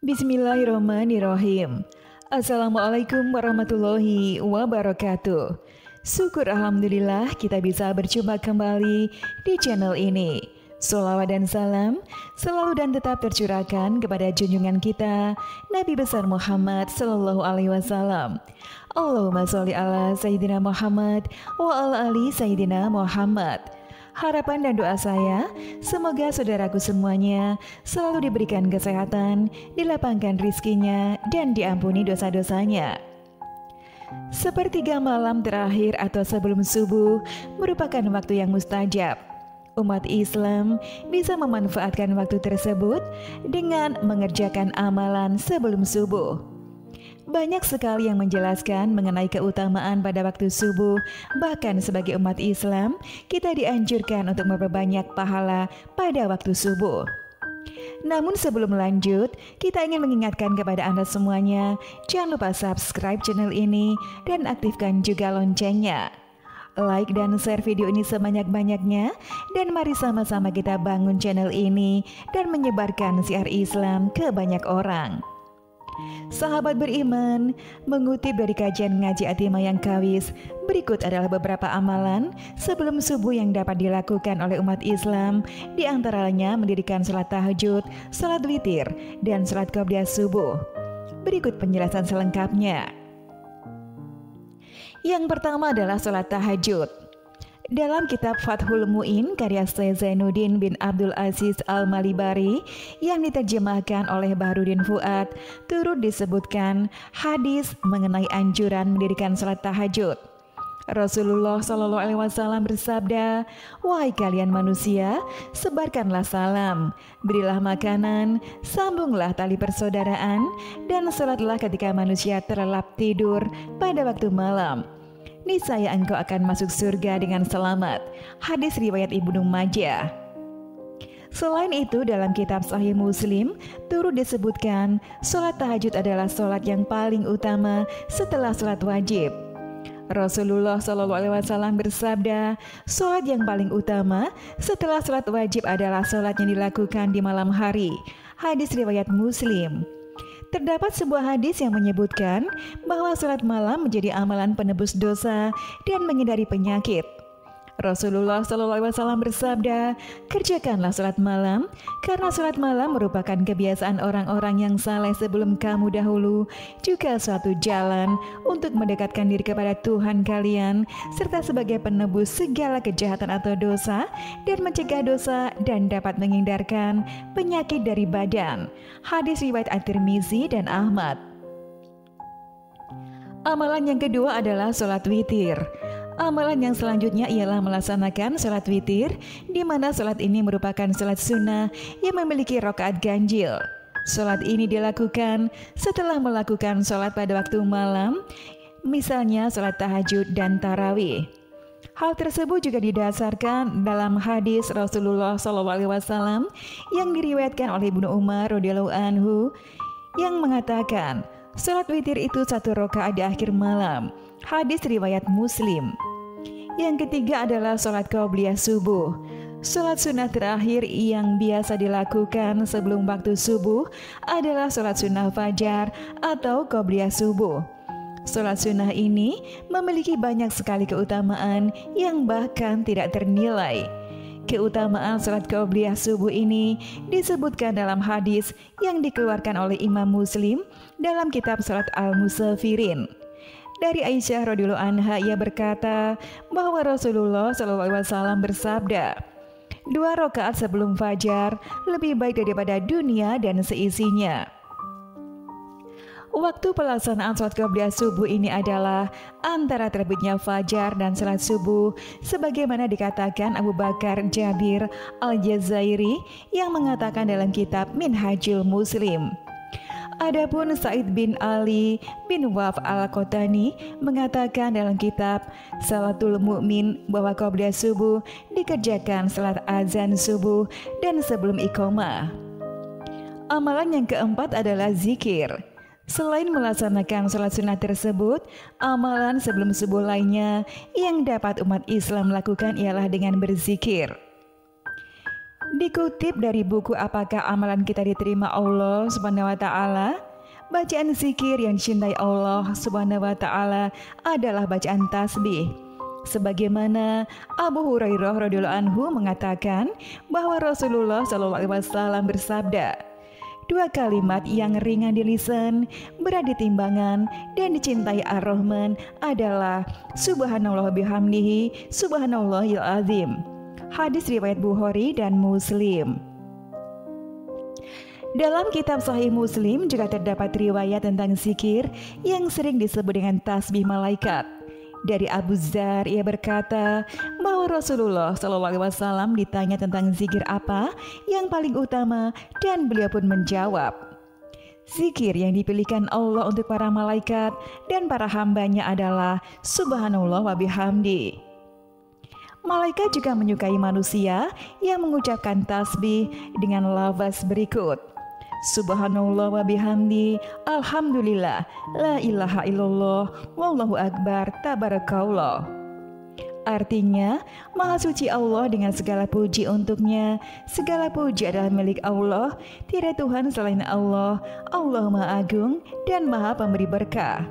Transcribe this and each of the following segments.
Bismillahirrahmanirrahim. Assalamualaikum warahmatullahi wabarakatuh. Syukur Alhamdulillah kita bisa berjumpa kembali di channel ini. Sholawat dan salam selalu dan tetap tercurahkan kepada junjungan kita Nabi besar Muhammad Sallallahu Alaihi Wasallam. Allahumma sholli ala Sayyidina Muhammad wa ala ali Sayyidina Muhammad. Harapan dan doa saya, semoga saudaraku semuanya selalu diberikan kesehatan, dilapangkan rizkinya, dan diampuni dosa-dosanya. Sepertiga malam terakhir atau sebelum subuh merupakan waktu yang mustajab. Umat Islam bisa memanfaatkan waktu tersebut dengan mengerjakan amalan sebelum subuh. Banyak sekali yang menjelaskan mengenai keutamaan pada waktu subuh. Bahkan sebagai umat Islam, kita dianjurkan untuk memperbanyak pahala pada waktu subuh. Namun sebelum lanjut, kita ingin mengingatkan kepada Anda semuanya, jangan lupa subscribe channel ini dan aktifkan juga loncengnya. Like dan share video ini sebanyak-banyaknya, dan mari sama-sama kita bangun channel ini dan menyebarkan syiar Islam ke banyak orang. Sahabat beriman, mengutip dari kajian ngaji Atimah yang Kawis, berikut adalah beberapa amalan sebelum subuh yang dapat dilakukan oleh umat Islam, di antaranya mendirikan salat tahajud, salat witir, dan salat qobliyah subuh. Berikut penjelasan selengkapnya. Yang pertama adalah salat tahajud. Dalam kitab Fathul Mu'in karya Syekh Zainuddin bin Abdul Aziz Al-Malibari yang diterjemahkan oleh Bahrudin Fuad, turut disebutkan hadis mengenai anjuran mendirikan salat tahajud. Rasulullah Shallallahu Alaihi Wasallam bersabda, "Wahai kalian manusia, sebarkanlah salam, berilah makanan, sambunglah tali persaudaraan, dan salatlah ketika manusia terlelap tidur pada waktu malam. Niscaya engkau akan masuk surga dengan selamat." Hadis riwayat Ibnu Majah. Selain itu, dalam kitab Sahih Muslim turut disebutkan sholat tahajud adalah sholat yang paling utama setelah sholat wajib. Rasulullah Shallallahu Alaihi Wasallam bersabda, sholat yang paling utama setelah sholat wajib adalah sholat yang dilakukan di malam hari. Hadis riwayat Muslim. Terdapat sebuah hadis yang menyebutkan bahwa salat malam menjadi amalan penebus dosa dan menghindari penyakit. Rasulullah SAW bersabda, "Kerjakanlah salat malam, karena salat malam merupakan kebiasaan orang-orang yang saleh sebelum kamu dahulu, juga suatu jalan untuk mendekatkan diri kepada Tuhan kalian, serta sebagai penebus segala kejahatan atau dosa, dan mencegah dosa dan dapat menghindarkan penyakit dari badan." Hadis riwayat At-Tirmizi dan Ahmad. Amalan yang kedua adalah sholat witir. Amalan yang selanjutnya ialah melaksanakan sholat witir, di mana sholat ini merupakan sholat sunnah yang memiliki rakaat ganjil. Sholat ini dilakukan setelah melakukan sholat pada waktu malam, misalnya sholat tahajud dan tarawih. Hal tersebut juga didasarkan dalam hadis Rasulullah SAW yang diriwayatkan oleh Ibnu Umar radhiyallahu anhu yang mengatakan, sholat witir itu 1 rakaat di akhir malam. Hadis riwayat Muslim. Yang ketiga adalah sholat qobliyah subuh. Sholat sunnah terakhir yang biasa dilakukan sebelum waktu subuh adalah sholat sunnah fajar atau qobliyah subuh. Sholat sunnah ini memiliki banyak sekali keutamaan yang bahkan tidak ternilai. Keutamaan sholat qobliyah subuh ini disebutkan dalam hadis yang dikeluarkan oleh Imam Muslim dalam kitab Sholat Al-Musafirin. Dari Aisyah radhiyallahu anha, ia berkata bahwa Rasulullah SAW bersabda, 2 rakaat sebelum fajar lebih baik daripada dunia dan seisinya. Waktu pelaksanaan sholat qobliyah subuh ini adalah antara terbitnya fajar dan sholat subuh, sebagaimana dikatakan Abu Bakar Jabir Al-Jazairi yang mengatakan dalam kitab Minhajul Muslim. Adapun Sa'id bin Ali bin Waf Al-Qotani mengatakan dalam kitab Salatul Mu'min bahwa qobliyah subuh dikerjakan setelah azan subuh dan sebelum iqamah. Amalan yang keempat adalah zikir. Selain melaksanakan sholat sunnah tersebut, amalan sebelum subuh lainnya yang dapat umat Islam lakukan ialah dengan berzikir. Dikutip dari buku Apakah Amalan Kita Diterima Allah Subhanahu wa Ta'ala, bacaan zikir yang dicintai Allah Subhanahu wa Ta'ala adalah bacaan tasbih. Sebagaimana Abu Hurairah radhiyallahu anhu mengatakan bahwa Rasulullah SAW bersabda, "Dua kalimat yang ringan di lisan, berat di timbangan, dan dicintai Ar-Rahman adalah Subhanallah bihamdihi, Subhanallahil azim." Hadis riwayat Bukhari dan Muslim. Dalam kitab Sahih Muslim juga terdapat riwayat tentang zikir yang sering disebut dengan tasbih malaikat. Dari Abu Dzar, ia berkata bahwa Rasulullah SAW ditanya tentang zikir apa yang paling utama, dan beliau pun menjawab, "Zikir yang dipilihkan Allah untuk para malaikat dan para hambanya adalah Subhanallah wa bihamdi." Malaikat juga menyukai manusia yang mengucapkan tasbih dengan lafaz berikut, Subhanallah wa bihamdi, Alhamdulillah, la ilaha illallah, wallahu akbar, tabarakallah. Artinya, Maha Suci Allah dengan segala puji untuknya, segala puji adalah milik Allah, tiada Tuhan selain Allah, Allah Maha Agung dan Maha Pemberi berkah.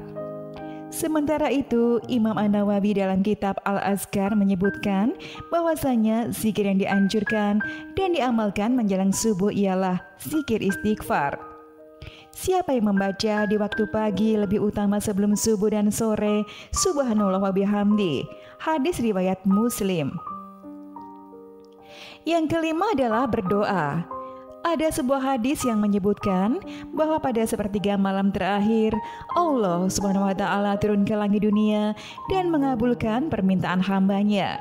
Sementara itu, Imam An-Nawawi dalam kitab Al-Azkar menyebutkan bahwasanya zikir yang dianjurkan dan diamalkan menjelang subuh ialah zikir istighfar. Siapa yang membaca di waktu pagi lebih utama sebelum subuh dan sore, Subhanallah wa bihamdi. Hadis riwayat Muslim. Yang kelima adalah berdoa. Ada sebuah hadis yang menyebutkan bahwa pada sepertiga malam terakhir, Allah Subhanahu wa Ta'ala turun ke langit dunia dan mengabulkan permintaan hambanya.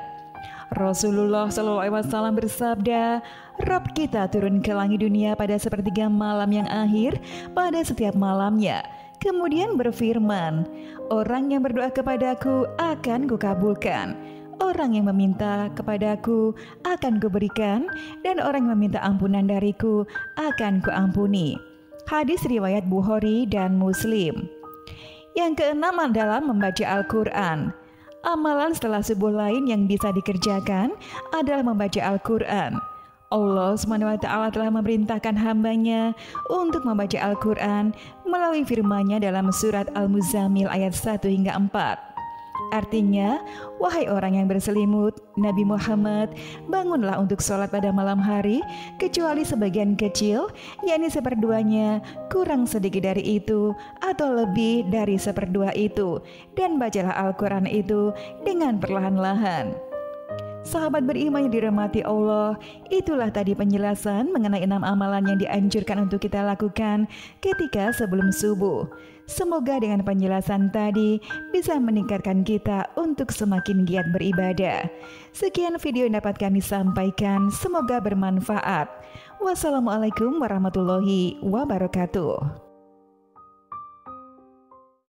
Rasulullah SAW bersabda, "Rabb kita turun ke langit dunia pada sepertiga malam yang akhir pada setiap malamnya. Kemudian berfirman, orang yang berdoa kepadaku akan kukabulkan. Orang yang meminta kepadaku akan kuberikan, dan orang yang meminta ampunan dariku akan kuampuni." Hadis riwayat Bukhari dan Muslim. Yang keenam adalah membaca Al-Quran. Amalan setelah subuh lain yang bisa dikerjakan adalah membaca Al-Quran. Allah SWT telah memerintahkan hambanya untuk membaca Al-Quran melalui firman-Nya dalam surat Al-Muzammil ayat 1 hingga 4. Artinya, wahai orang yang berselimut, Nabi Muhammad, bangunlah untuk sholat pada malam hari, kecuali sebagian kecil, yakni seperduanya, kurang sedikit dari itu, atau lebih dari seperdua itu, dan bacalah Al-Quran itu dengan perlahan-lahan. Sahabat beriman yang dirahmati Allah, itulah tadi penjelasan mengenai 6 amalan yang dianjurkan untuk kita lakukan ketika sebelum subuh. Semoga dengan penjelasan tadi bisa meningkatkan kita untuk semakin giat beribadah. Sekian video yang dapat kami sampaikan, semoga bermanfaat. Wassalamualaikum warahmatullahi wabarakatuh.